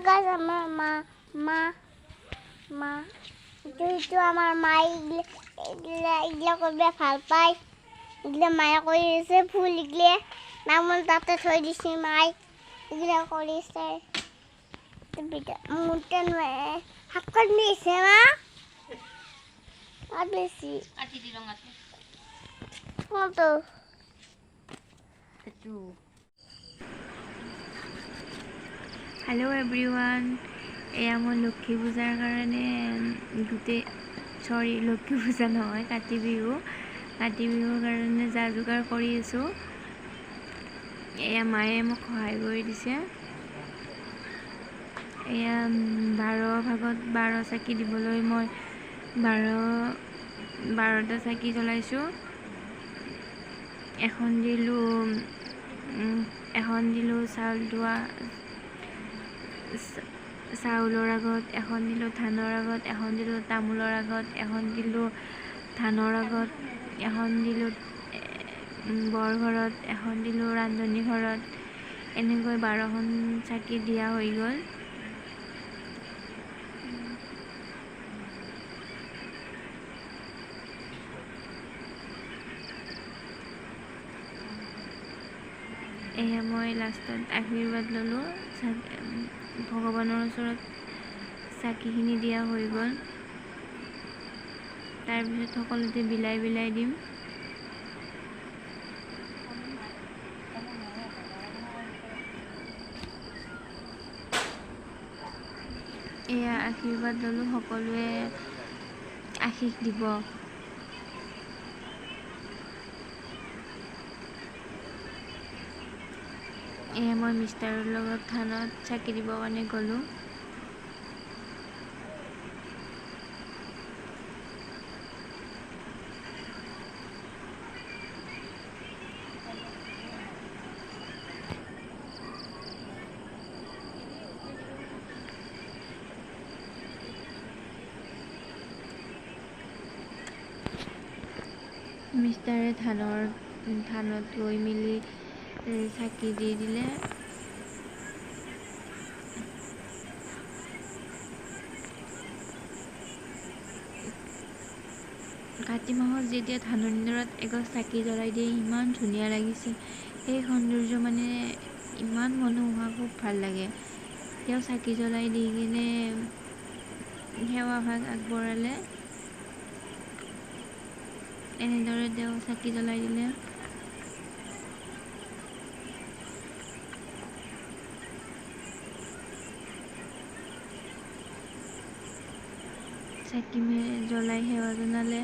গাছ আমাৰ মা মা মা এইটো আমাৰ মায়ে এইগিলা কৰিব ভাল পায় এইগিলা মায়ে কৰি আছে ফুল এইগিলা নামল তাতে থৈ দিছে মায়ে এইগিলা কৰিছে মোৰতে শাক দিছে মা আর বেশি আটি দিল মাতে কত একটু हेलो एवरीवन एया मैं लक्ष्मी पूजार कारण गोटे सरी लक्ष्मी पूजा नय काति बिहु कारण जा जोगार करि आছো एया माये মোক সহায় কৰি দিছে एया 12 भागत 12 চাকি দিবলৈ মই 12টা চাকি জ্বলাইছো এখন দিলো চাউল ধোৱা চাউলৰ আগত এখন দিলো ধানৰ আগত এখন দিলো তামোলৰ আগত এখন দিলো ধানৰ আগত এখন দিলো বৰ ঘৰত এখন দিলো ৰান্ধনী ঘৰত এনেকৈ 12খন চাকি দিয়া হৈ গ'ল এয়া মই লাষ্টত আশীৰ্বাদ ললো ভগৱানৰ ওচৰত চাকিখিনি দিয়া হৈ গ'ল তাৰ পিছত সকলোতে বিলাই দিম এয়া আশীৰ্বাদ ললো সকলোৱে আশীষ দিব এয়া মই মিষ্টাৰৰ লগত থানত চাকি দিবৰ কাৰণে গ'লো মিষ্টাৰে থানত গৈ মিলি চাকি দি দিলে কাতি মাহত যেতিয়া ধানৰ দিনত এগছ চাকি জ্বলাই দিয়ে ইমান ধুনীয়া লাগিছে এই সৌন্দৰ্য মানে ইমান মনোমোহা খুব ভাল লাগে তেওঁ চাকি জ্বলাই দি কিনে সেৱা ভাগ আগবঢ়ালে এনেদৰে তেওঁ চাকি জ্বলাই দিলে চাকি জ্বলাই সেৱা জনালে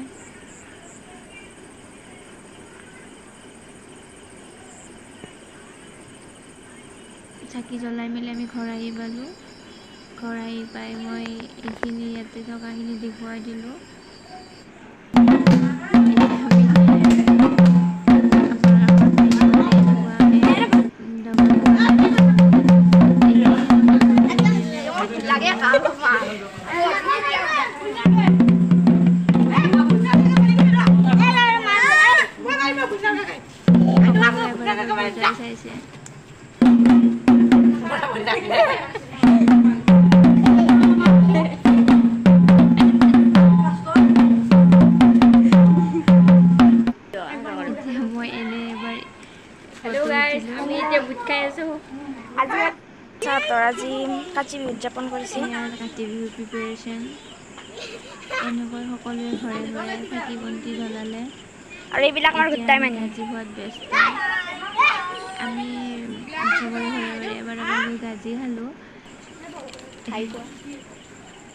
চাকি জ্বলাই মেলি আমি ঘৰ আহি পালোঁ ঘৰ আহি পাই মই এইখিনি ইয়াতে থকাখিনি দেখুৱাই দিলোঁ আজি কাতি বিহু উদযাপন কৰিছে কাতি বিহু প্ৰিপাৰেশ্যন এনেকৈ সকলোৱে ঘৰে ঘৰে চাকি বন্তি জ্বলালে আৰু এইবিলাক আমাৰ গোটাই মানে গাজি হোৱাত ব্যস্ত আমি চবৰে ঘৰে ঘৰে এবাৰ গাজি খালোঁ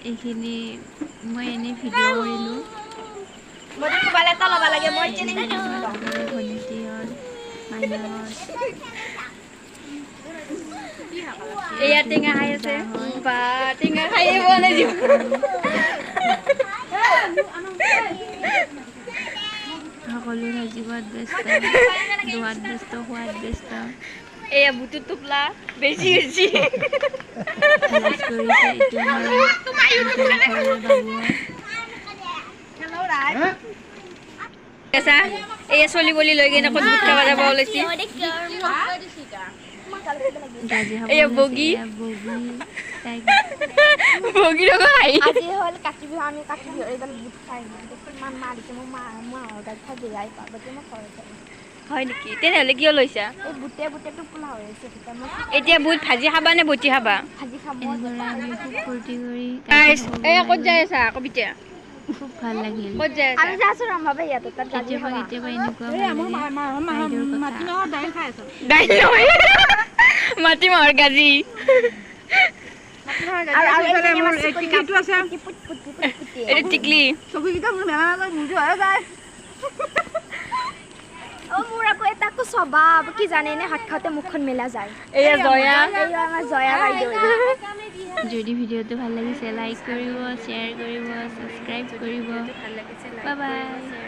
এইখিনি মই এনেই ভিডিঅ' কৰিলোঁ ভণ্টিহঁত মাইনাহঁত এয়া টেঙা খাই আছে বা টেঙা খাই বলে দিব সকলো ভাজিবত ব্যস্ত ধোৱাত ব্যস্ত খোৱাত ব্যস্ত এয়া বুটু টোপলা বেছি বেছি কৰিছে এইটো এয়া চলি বলি লৈ কিনে ক'ত বুট খাব যাব ওলাইছি গাজি খাব এয়া বগী বগী ভগি ৰগা হাই আজি হ'ল কাতি বিহু আমি কাতি বিহু এইডাল বুট খাই ইমান মাৰিছে মোৰ মাহৰ গাত খাই বেয়াই পাব মই ঘৰত হয় নেকি তেনেহ'লে কিয় লৈছা এই বুটে টোপোলা হৈ আছে এতিয়া বুট ভাজি খাবা নে বটি খাবা ভাজি খাব এনেদৰে আমি খুব ফূৰ্তি কৰি এই ক'ত যাই আছা কবিতা খুব ভাল লাগিল ক'ত যাই আছা আমি যাইছো ৰমাবে ইয়াতে তাত কেতিয়াবা কেতিয়াবা এনেকুৱা ভাল লাগে দাই নহয় মাটি মাহৰ গাজি এইটো টিকলি মোৰ আকৌ এটাকো স্বভাৱ কি জানে নে হাত খাওঁতে মুখখন মেলা যায় এয়া জয়া আমাৰ জয়া বাইদেউ যদি ভিডিঅ'টো ভাল লাগিছে লাইক কৰিব শ্বেয়াৰ কৰিব ছাবস্ক্ৰাইব কৰিব বাই বাই